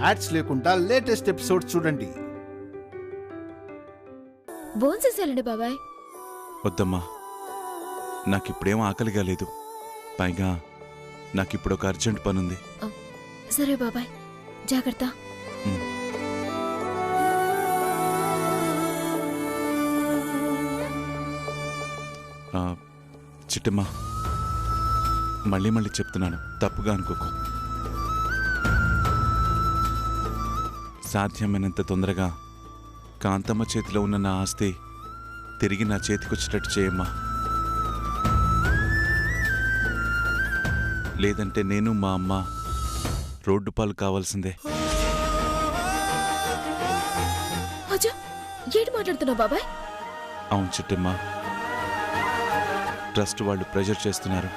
Ads లేకుండా latest episodes చూడండి. భోంచేసేయాలండి బాబాయ్. వద్దమ్మా, నాకిప్పుడేం ఆకలిగా లేదు. పైగా నాకిప్పుడు ఒక అర్జెంట్ పనుంది. సరే బాబాయ్, జాగ్రత్త. చిట్టమ్మా, మళ్ళీ మళ్ళీ చెప్తున్నాను, తప్పుగా అనుకోకు. సాధ్యమైనంత తొందరగా కాంతమ్మ చేతిలో ఉన్న నా ఆస్తి తిరిగి నా చేతికొచ్చేటట్టు చేయమ్మా. లేదంటే నేను మా అమ్మ రోడ్డు పాలు కావాల్సిందే. ఏంటి మాట్లాడుతున్నావు బాబాయ్? అవును చిట్టమ్మా, ట్రస్ట్ వాళ్ళు ప్రెజర్ చేస్తున్నారు.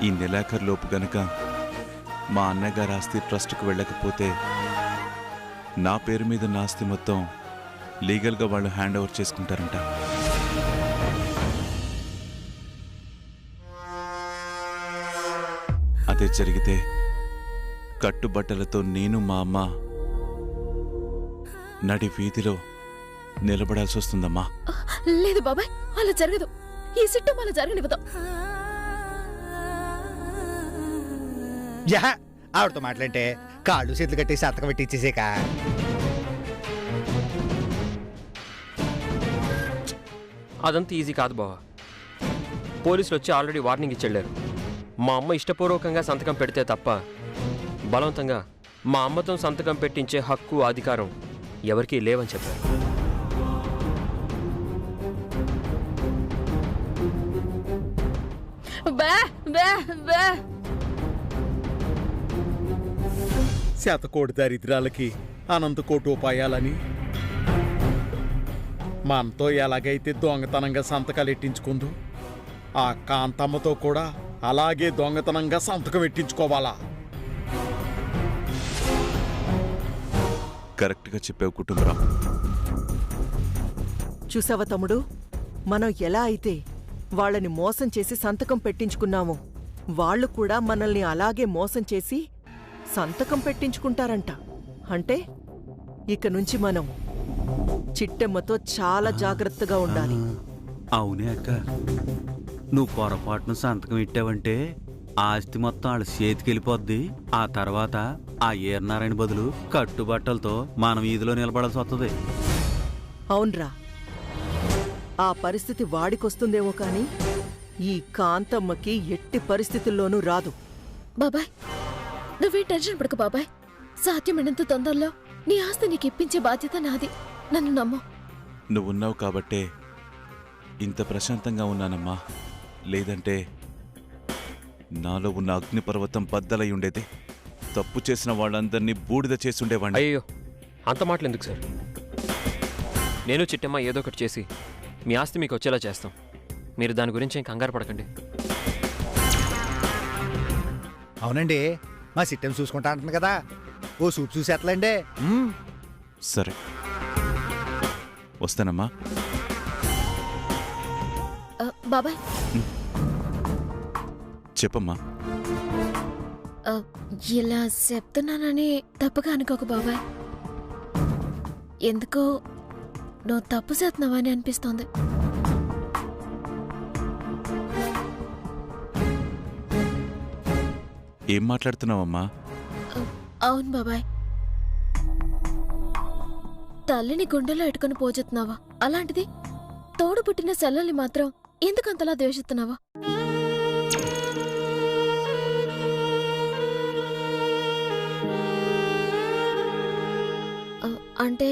ఈ నెలాఖరులోపు గనక మా అన్నగారి ఆస్తి ట్రస్ట్కు వెళ్ళకపోతే నా పేరు మీద నా ఆస్తి మొత్తం లీగల్గా వాళ్ళు హ్యాండ్ ఓవర్ చేసుకుంటారంట. అదే జరిగితే కట్టుబట్టలతో నేను మా అమ్మ నడి వీధిలో నిలబడాల్సి వస్తుందమ్మా. లేదు బాబాయ్, అలా జరగదు. ఈ సిట్టు అలా జరగనివ్వదు. ఆవిడతో మాట్లాడితే కాళ్ళు చేతులు కట్టేసి అతక పెట్టించేసేక. అదంతా ఈజీ కాదు బావా. పోలీసులు వచ్చి ఆల్రెడీ వార్నింగ్ ఇచ్చెళ్ళారు. మా అమ్మ ఇష్టపూర్వకంగా సంతకం పెడితే తప్ప బలవంతంగా మా అమ్మతో సంతకం పెట్టించే హక్కు అధికారం ఎవరికీ లేవని చెప్పారు. శతకోటి దరిద్రాలకి అనంతకోటి ఉపాయాలని మనతో ఎలాగైతే దొంగతనంగా సంతకాలు ఎట్టించుకుందో ఆ కాంతమ్మతో కూడా అలాగే దొంగతనంగా సంతకం ఎట్టించుకోవాలా? కరెక్ట్గా చెప్పావు కుటుంబరావు. చూసావా తమ్ముడు, మనం ఎలా అయితే వాళ్ళని మోసం చేసి సంతకం పెట్టించుకున్నామో వాళ్ళు కూడా మనల్ని అలాగే మోసం చేసి సంతకం పెట్టించుకుంటారంట. అంటే ఇక నుంచి మనం చిట్టెమ్మతో చాలా జాగ్రత్తగా ఉండాలి. అవునే అక్క, నువ్వు పొరపాటును సంతకం ఇట్టావంటే ఆస్తి మొత్తం వాళ్ళ చేతికెళ్ళిపోద్ది. ఆ తర్వాత ఆ ఏర్నారాయణ బదులు కట్టుబట్టలతో మనం ఈదిలో నిలబడాల్సి వస్తుంది. అవునరా, ఆ పరిస్థితి వాడికొస్తుందేమో కాని ఈ కాంతమ్మకి ఎట్టి పరిస్థితుల్లోనూ రాదు. బాబాయ్, నువ్వే టెన్షన్ పడకు బాబాయ్. సాధ్యమైనంత తొందరలో నీ ఆస్తి నీకు ఇప్పించే బాధ్యత నాది. నన్ను నమ్ము. నువ్వున్నావు కాబట్టే ఇంత ప్రశాంతంగా ఉన్నానమ్మా. లేదంటే నాలో ఉన్న అగ్నిపర్వతం బద్దలై ఉండేది. తప్పు చేసిన వాళ్ళందరినీ బూడిద చేసి ఉండేవాడిని. అయ్యో, అంత మాటలు ఎందుకు సార్? నేను చిట్టమ్మ ఏదో ఒకటి చేసి మీ ఆస్తి మీకు వచ్చేలా చేస్తాం. మీరు దాని గురించి ఏం కంగారు పడకండి. అవునండి, మా సిట్టం చూసుకుంటా అంటుంది కదా, ఓ సూప్ చూసేట్లండి. సరే, వస్తానమ్మా. బాబాయ్ చెప్పమ్మా. ఇలా చెప్తున్నానని తప్పుగా అనుకోకు బాబాయ్. ఎందుకో నువ్వు తప్పు చేస్తున్నావని అనిపిస్తోంది. ఏం మాట్లాడుతున్నావమ్మా? అవును బాబాయ్, తల్లిని గుండెలో ఎట్టుకుని పోజెత్తున్నావా? అలాంటిది తోడు పుట్టిన సెల్లల్ని మాత్రం ఎందుకంతలా ద్వేషిస్తున్నావా? అంటే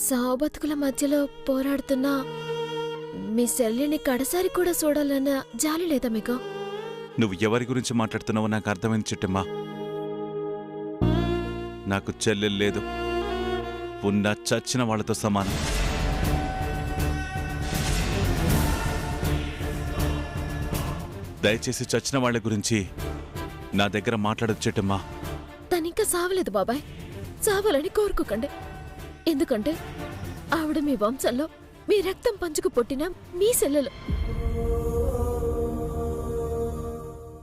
సావబతుకుల మధ్యలో పోరాడుతున్నా మీ శల్యని కడసారి కూడా చూడాలన్న జాలి లేదా మీకు? నువ్వు ఎవరి గురించి మాట్లాడుతున్నావో నాకు అర్థమైంది చిట్టమ్మా. నాకు చెల్లెలు లేదు, ఉన్న చచ్చిన వాళ్ళతో సమానం. దయచేసి చచ్చిన వాళ్ళ గురించి నా దగ్గర మాట్లాడొచ్చు చిట్టమ్మా. తనింకా సావలేదు బాబాయ్, సావాలని కోరుకోకండి. ఎందుకంటే ఆవిడ మీ వంశంలో మీ రక్తం పంచుకు పుట్టిన మీ సెల్లెలు.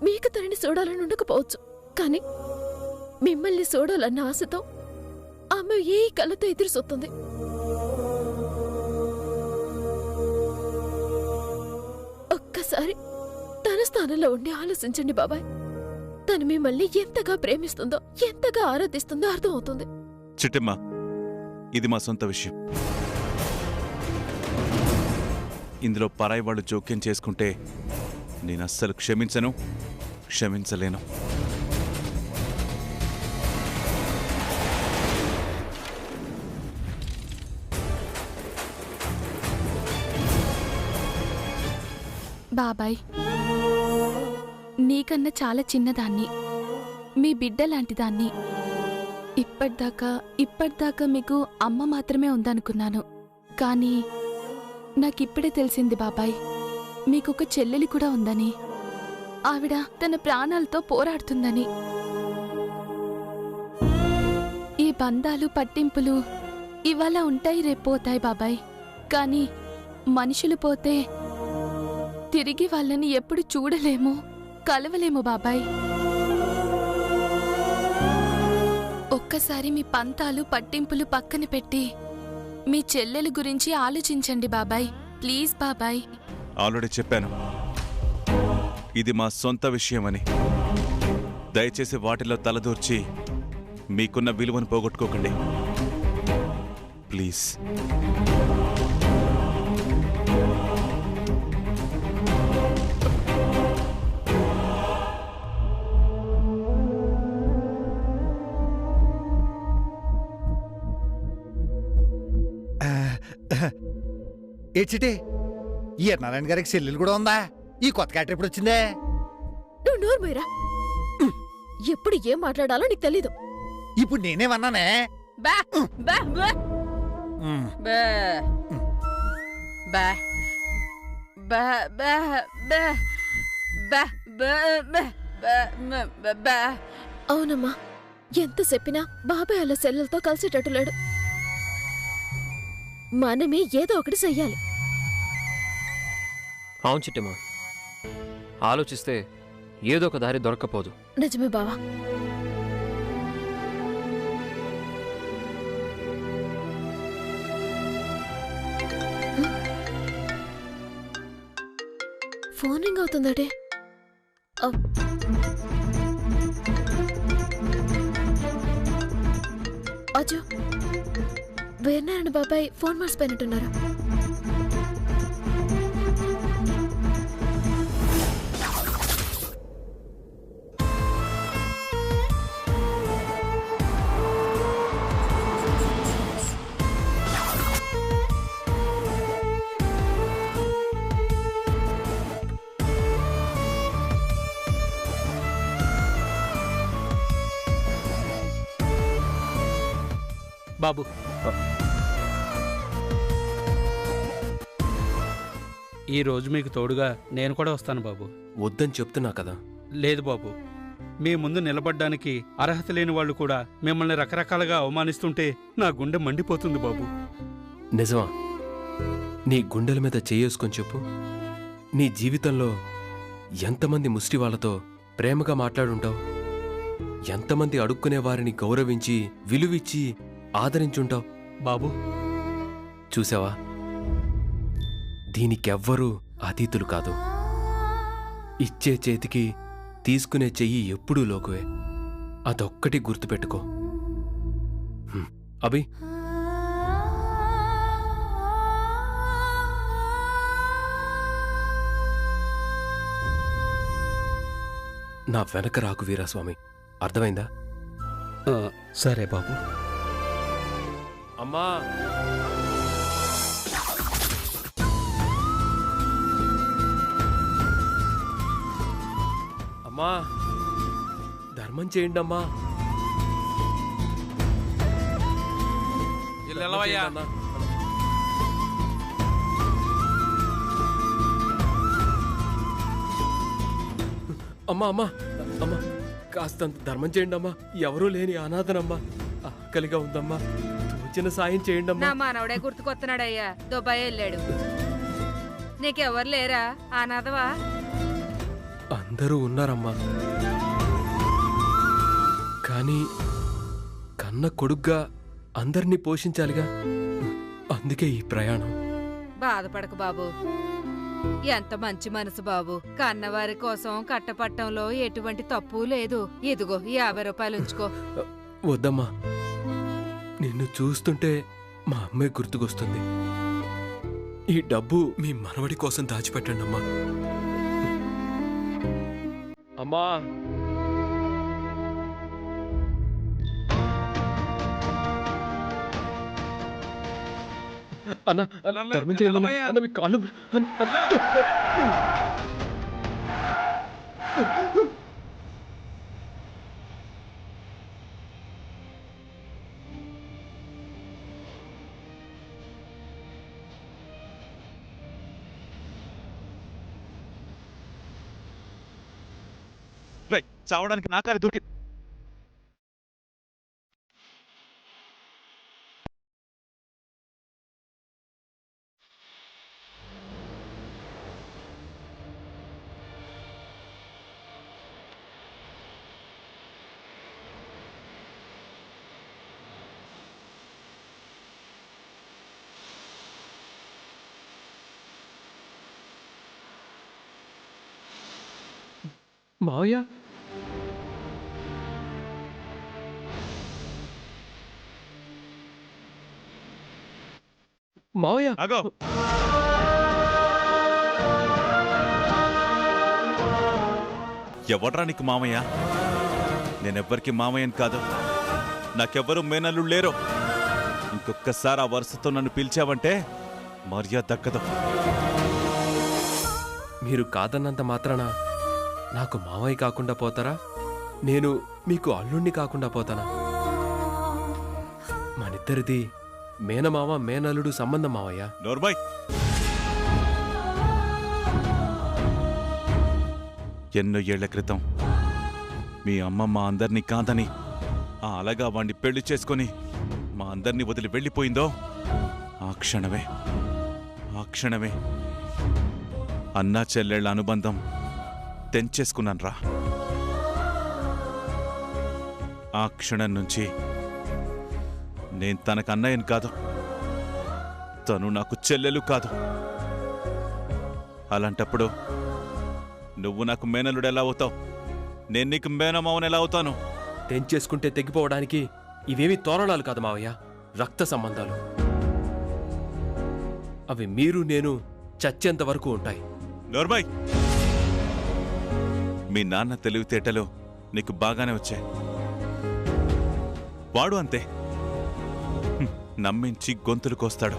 మీకు తనని చూడాలని ఉండకపోవచ్చు, కానీ మిమ్మల్ని చూడాలన్న ఆశతో ఆమె ఏ కళ్ళతో ఎదురు చూస్తుంది. ఒక్కసారి తన స్థానంలో ఉండి ఆలోచించండి బాబాయ్. తను మిమ్మల్ని ఎంతగా ప్రేమిస్తుందో, ఎంతగా ఆరాధిస్తుందో అర్థమవుతుంది. చిట్టమ్మ, ఇది మా సొంత విషయం. ఇందులో పరాయి వాళ్ళు జోక్యం చేసుకుంటే నేను అస్సలు క్షమించను, క్షమించలేను. బాబాయ్, నీకన్నా చాలా చిన్నదాన్ని, మీ బిడ్డ లాంటిదాన్ని. ఇప్పటిదాకా మీకు అమ్మ మాత్రమే ఉందనుకున్నాను. కానీ నాకిప్పుడే తెలిసింది బాబాయ్, మీకొక చెల్లెలి కూడా ఉందని. ఆవిడ తన ప్రాణాలతో పోరాడుతుందని. ఈ బంధాలు పట్టింపులు ఇవాళ ఉంటాయి, రేపోతాయి బాబాయ్. కానీ మనుషులు పోతే తిరిగి వాళ్ళని ఎప్పుడు చూడలేము, కలవలేము బాబాయ్. ఒక్కసారి మీ పంతాలు పట్టింపులు పక్కన పెట్టి మీ చెల్లెలు గురించి ఆలోచించండి బాబాయ్, ప్లీజ్ బాబాయ్. ఆల్రెడీ చెప్పాను, ఇది మా సొంత విషయమని. దయచేసి వాటిలో తలదూర్చి మీకున్న విలువను పోగొట్టుకోకండి ప్లీజ్. ఏచిటి, ఈ నారాయణ గారికి చెల్లెలు కూడా ఉందా? ఈ కొత్త క్యాటర్ ఎప్పుడు వచ్చిందే? నువ్వు నోర్మోయరా. ఎప్పుడు ఏం మాట్లాడాలో నీకు తెలీదు. ఇప్పుడు నేనేమన్నానే? బా బా బా ఉమ్. బా బా బా బా బా బా బా బా బా బా. అవునమ్మా, ఎంత చెప్పినా బాబాయ్ అలా సెల్లెలతో కలిసేటట్టు లేడు. మనమే ఏదో ఒకటి చెయ్యాలి. అవును చిట్టమ్మ, ఆలోచిస్తే ఏదో ఒక దారి దొరక్కపోదు. నిజమే బావా. ఫోన్ రింగ్ అవుతుందటే. అజో, వీరనారాయణ బాబాయ్ ఫోన్ మర్చిపోయినట్టున్నారు. బాబు, ఈ రోజు మీకు తోడుగా నేను కూడా వస్తాను బాబు. వద్దని చెప్తున్నా కదా. లేదు బాబు, మీ ముందు నిలబడ్డానికి అర్హత లేని వాళ్ళు కూడా మిమ్మల్ని రకరకాలుగా అవమానిస్తుంటే నా గుండె మండిపోతుంది బాబు. నిజమా? నీ గుండెల మీద చేసుకొని చెప్పు. నీ జీవితంలో ఎంతమంది ముష్టి వాళ్ళతో ప్రేమగా మాట్లాడుంటావు, ఎంతమంది అడుక్కునే వారిని గౌరవించి విలువిచ్చి ఆదరించుంటావు బాబు. చూసావా, దీనికెవ్వరూ అతీతులు కాదు. ఇచ్చే చేతికి తీసుకునే చెయ్యి ఎప్పుడూ లోకువే. అదొక్కటి గుర్తుపెట్టుకో. అభి, నా వెనక రాకు వీరాస్వామి, అర్థమైందా? సరే బాబు. అమ్మా, అమ్మా, ధర్మం చేయండి అమ్మా. అమ్మా అమ్మా అమ్మా, కాస్తంత ధర్మం చేయండి అమ్మా. ఎవరూ లేని అనాథనమ్మా, ఆకలిగా ఉందమ్మా. తోచిన సాయం చేయండి అమ్మా. నా మానవుడే గుర్తుకొస్తున్నాడయ్యా, దుబాయ్ వెళ్ళాడు. నీకెవరు లేరా అనాథవా? అందరూ ఉన్నారమ్మా, కానీ కన్న కొడుగ్గా అందరినీ పోషించాలిగా. అందుకే ఈ ప్రయాణం. బాధపడకు బాబు. ఎంత మంచి మనసు బాబు. కన్నవారి కోసం కట్టపట్టంలో ఎటువంటి తప్పు లేదు. ఇదిగో ఈ 50 రూపాయలు ఉంచుకో. వద్దమ్మా, నిన్ను చూస్తుంటే మా అమ్మే గుర్తుకొస్తుంది. ఈ డబ్బు మీ మనవడి కోసం దాచిపెట్టండి అమ్మా. అమ్మా, అన్న ధర్మం చేయాలి అన్న, మీ కాళ్ళు చావడానికి నా కారు దూకి. మావయ్య, మావయ్య, ఆగో. ఎవడ్రా నీకు మామయ్య? నేనెవ్వరికి మామయ్యని కాదు. నాకెవ్వరూ మేనల్లు లేరు. ఇంకొక్కసారి ఆ వరుసతో నన్ను పిలిచావంటే మర్యాద దక్కదు. మీరు కాదన్నంత మాత్రాన నాకు మావయ్య కాకుండా పోతారా? నేను మీకు అల్లుణ్ణి కాకుండా పోతానా? మనిద్దరిది మేనమామ మేనల్లుడు సంబంధం మావయ్య. నోర్బాయ్, ఎన్నో ఏళ్ల క్రితం మీ అమ్మ మా అందరినీ కాదని అలాగా వాణ్ణి పెళ్లి చేసుకొని మా అందరినీ వదిలి వెళ్ళిపోయిందో ఆ క్షణమే అన్నా చెల్లెళ్ల అనుబంధం తెంచేసుకున్నాన్రా. ఆ క్షణం నుంచి నేను తనకు అన్నయ్యను కాదు, తను నాకు చెల్లెలు కాదు. అలాంటప్పుడు నువ్వు నాకు మేనలుడు ఎలా అవుతావు? నేను నీకు మేనమావని ఎలా అవుతాను? తెంచేసుకుంటే తెగిపోవడానికి ఇవేమీ తోరణాలు కాదు మావయ్య, రక్త సంబంధాలు. అవి మీరు నేను చచ్చేంత వరకు ఉంటాయి. నోర్బాయ్, మీ నాన్న తెలివితేటలు నీకు బాగానే వచ్చాయి. వాడు అంతే, నమ్మించి గొంతులు కోస్తాడు.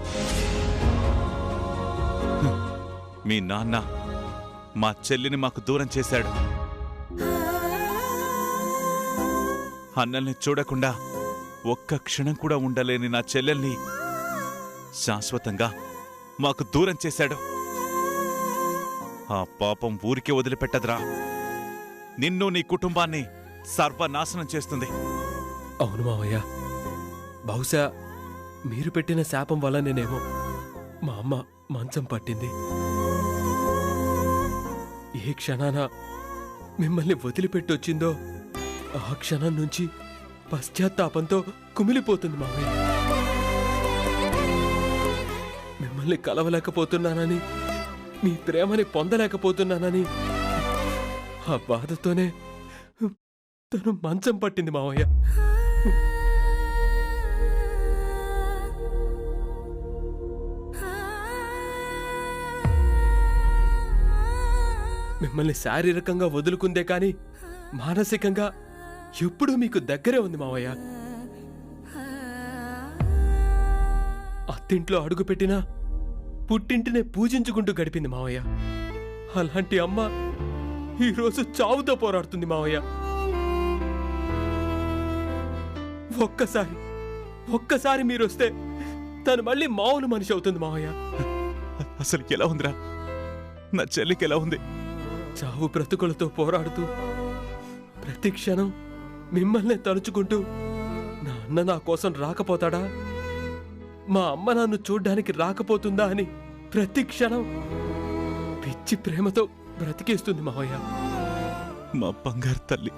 మీ నాన్న మా చెల్లిని మాకు దూరం చేశాడు. అన్నల్ని చూడకుండా ఒక్క క్షణం కూడా ఉండలేని నా చెల్లెల్ని శాశ్వతంగా మాకు దూరం చేశాడు. ఆ పాపం ఊరికే వదిలిపెట్టదురా. నిన్ను నీ కుటుంబాన్ని సర్వనాశనం చేస్తుంది. అవును మావయ్య, బహుశా మీరు పెట్టిన శాపం వల్ల నేనేమో మా అమ్మ మంచం పట్టింది. ఏ క్షణాన మిమ్మల్ని వదిలిపెట్టొచ్చిందో ఆ క్షణం నుంచి పశ్చాత్తాపంతో కుమిలిపోతుంది మావయ్య. మిమ్మల్ని కలవలేకపోతున్నానని, మీ ప్రేమని పొందలేకపోతున్నానని ఆ బాధతోనే తను మంచం పట్టింది మావయ్య. మిమ్మల్ని శారీరకంగా వదులుకుందే కాని మానసికంగా ఎప్పుడూ మీకు దగ్గరే ఉంది మావయ్య. అత్తింట్లో అడుగుపెట్టినా పుట్టింటినే పూజించుకుంటూ గడిపింది మావయ్య. అలాంటి అమ్మ ఈరోజు చావుతో పోరాడుతుంది మావయ్య. ఒక్కసారి మీరొస్తే తను మళ్ళీ మామూలు మనిషి అవుతుంది మావయ్య. అసలు ఎలా ఉందిరా? నా చెల్లికి ఎలా ఉంది? చావు బ్రతుకులతో పోరాడుతూ ప్రతి క్షణం మిమ్మల్నే తలుచుకుంటూ నా అన్న నా కోసం రాకపోతాడా, మా అమ్మ నన్ను చూడ్డానికి రాకపోతుందా అని ప్రతి క్షణం పిచ్చి ప్రేమతో బ్రతికేస్తుంది మావయ్య. మా బంగారు తల్లి.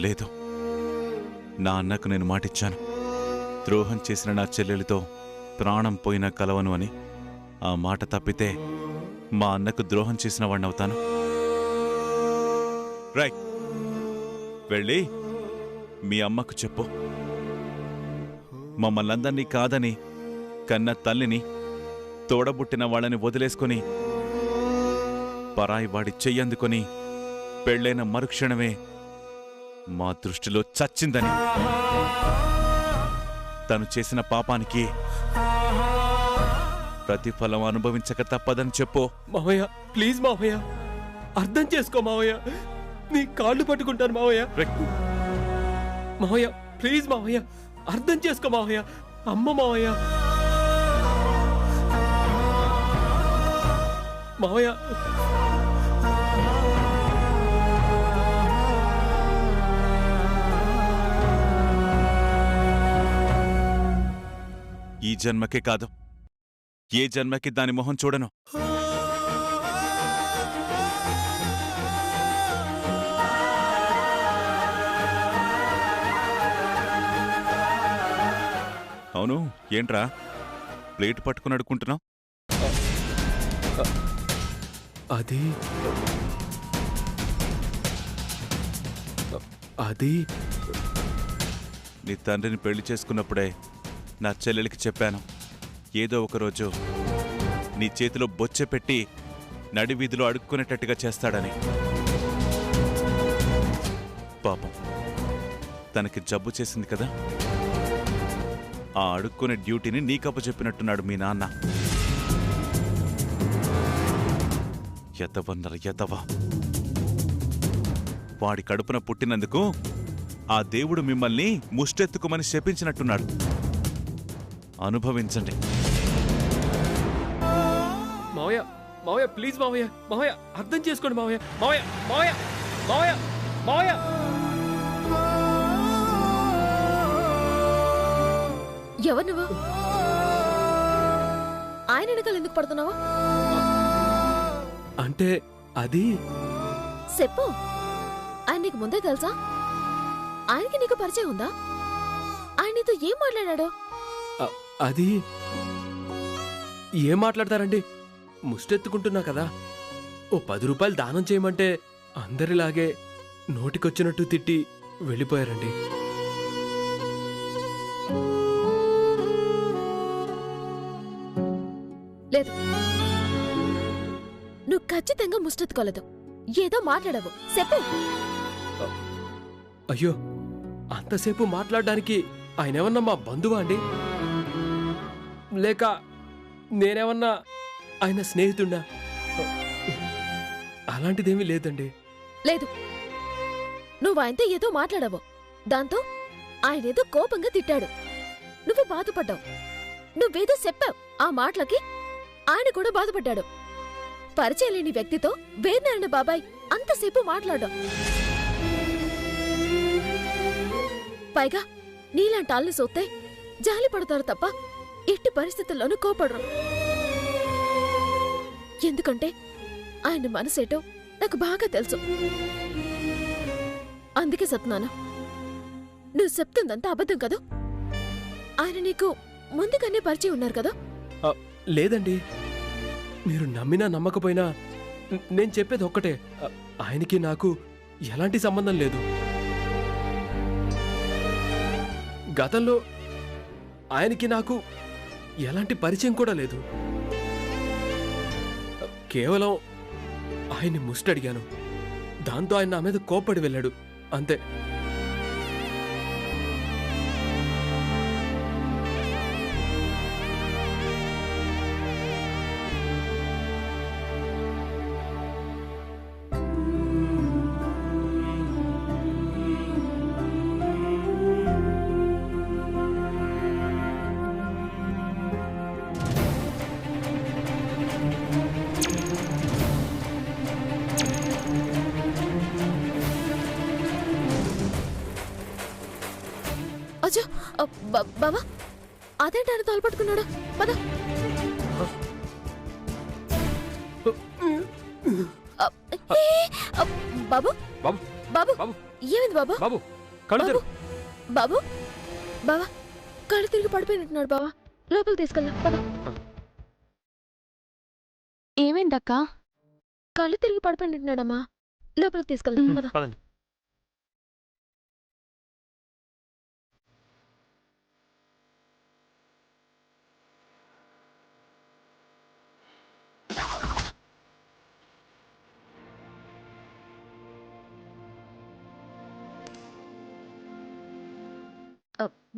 లేదు, నా అన్నకు నేను మాటిచ్చాను. ద్రోహం చేసిన నా చెల్లెలితో ప్రాణం పోయినా కలవను అని. ఆ మాట తప్పితే మా అన్నకు ద్రోహం చేసిన వాడినవుతాను. రై, వెళ్ళి మీ అమ్మకు చెప్పు, మమ్మల్నందరినీ కాదని కన్న తల్లిని, తోడబుట్టిన వాళ్ళని వదిలేసుకొని పరాయి వాడి చెయ్యందుకొని పెళ్ళైన మరుక్షణమే మా దృష్టిలో చచ్చిందని, తను చేసిన పాపానికి ప్రతిఫలం అనుభవించక తప్పదని చెప్పు. మావయ్య ప్లీజ్ మావయ్య, అర్థం చేసుకో మావయ్య, నీ కాళ్ళు పట్టుకుంటాను మావయ్య. మావయ్య ప్లీజ్ మావయ్య, అర్థం చేసుకో మావయ్య. అమ్మ మావయ్య, మావయ్య. ఈ జన్మకే కాదు, ఏ జన్మకి దాని మొహం చూడను. అవును, ఏంట్రా ప్లేట్ పట్టుకుని అడుక్కుంటున్నావు? అది అది నీ తండ్రిని పెళ్లి చేసుకున్నప్పుడే నా చెల్లెలికి చెప్పాను, ఏదో ఒకరోజు నీ చేతిలో బొచ్చె పెట్టి నడివీధిలో అడుక్కునేటట్టుగా చేస్తాడని. పాపం, తనకి జబ్బు చేసింది కదా, ఆ అడుక్కునే డ్యూటీని నీకప్పు చెప్పినట్టున్నాడు మీ నాన్న. ఎతవన్నర ఎతవ. వాడి కడుపున పుట్టినందుకు ఆ దేవుడు మిమ్మల్ని ముష్టెత్తుకోమని శపించినట్టున్నాడు. అనుభవించండి. మావయ్య, మావయ్య ప్లీజ్ మావయ్య, మావయ్య అర్థం చేసుకోండి మావయ్య. మావయ్య, మావయ్య, మావయ్య, మావయ్య. ఎవరు నువ్వు? ఆయన వెనకాల ఎందుకు పడుతున్నావా? అంటే అది చెప్పు. ఆయన నీకు ముందే తెలుసా? ఆయనకి నీకు పరిచయం ఉందా? ఆయన నీతో ఏం మాట్లాడాడో? అది ఏం మాట్లాడతారండి? ముష్టెత్తుకుంటున్నా కదా. ఓ 10 రూపాయలు దానం చేయమంటే అందరిలాగే నోటికొచ్చినట్టు తిట్టి వెళ్ళిపోయారండి. లేదు, నువ్వు ఖచ్చితంగా ముష్టెత్తుకోలేదు. ఏదో మాట్లాడవు. చెప్పు. అయ్యో, అంతసేపు మాట్లాడడానికి ఆయనేమన్నా మా బంధువా అండి? లేక నేనేమన్నా ఆయన స్నేహితుడా? అలాంటిదేమీ లేదండి. లేదు, నువ్వు ఆయనతో ఏదో మాట్లాడవు. దాంతో ఆయనేదో కోపంగా తిట్టాడు. నువ్వు బాధపడ్డావు. నువ్వేదో చెప్పావు. ఆ మాటలకి ఆయన కూడా బాధపడ్డాడు. పరిచయం లేని వ్యక్తితో వేర్నారాయణ బాబాయ్ అంతసేపు మాట్లాడావు. పైగా నీలాంటి ఆళ్ళని సోత్తే జాలి పడతారు తప్ప ఎట్టి పరిస్థితుల్లోనూ కోపడరు. ఎందుకంటే ఆయన మనసేటో నాకు బాగా తెలుసు. అందుకే చెప్తున్నాను, నువ్వు చెప్తుందంతా అబద్ధం కదా. ఆయన నీకు ముందుగానే పరిచయం ఉన్నారు కదా? లేదండి, మీరు నమ్మినా నమ్మకపోయినా నేను చెప్పేది ఒక్కటే, ఆయనకి నాకు ఎలాంటి సంబంధం లేదు. గతంలో ఆయనకి నాకు ఎలాంటి పరిచయం కూడా లేదు. కేవలం ఆయన్ని ముష్టడిగాను. దాంతో ఆయన నా మీద కోప్పడి వెళ్ళాడు, అంతే. అచ్చో, బాబా అదేంటి ఆయన తోలుపట్టుకున్నాడు? పద. బాబు, బాబు, బాబు, బాబు, ఏమైంది బాబు? బాబు కళ్ళు తెరువు. బాబు బావా కళ్ళు తిరిగి పడిపోయినట్టున్నాడు బావా. లోపలికి తీసుకెళ్దాం పద. ఏమైందక్క? కళ్ళు తిరిగి పడిపోయినట్టున్నాడమ్మా. లోపలికి తీసుకెళ్దాం పద. పదండి.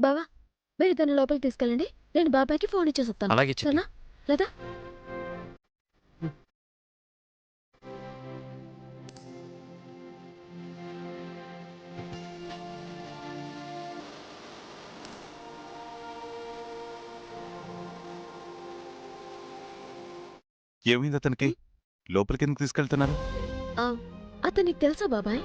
బావా మీరు తన లోపలికి తీసుకెళ్ళండి. నేను బాబాయ్కి ఫోన్ ఇచ్చేసి వస్తాను. అలాగే చిట్టి. సరేనా లేదా? ఏమైంది అతనికి? లోపలికి ఎందుకు తీసుకెళ్తున్నారు? అతనికి తెలుసా బాబాయ్?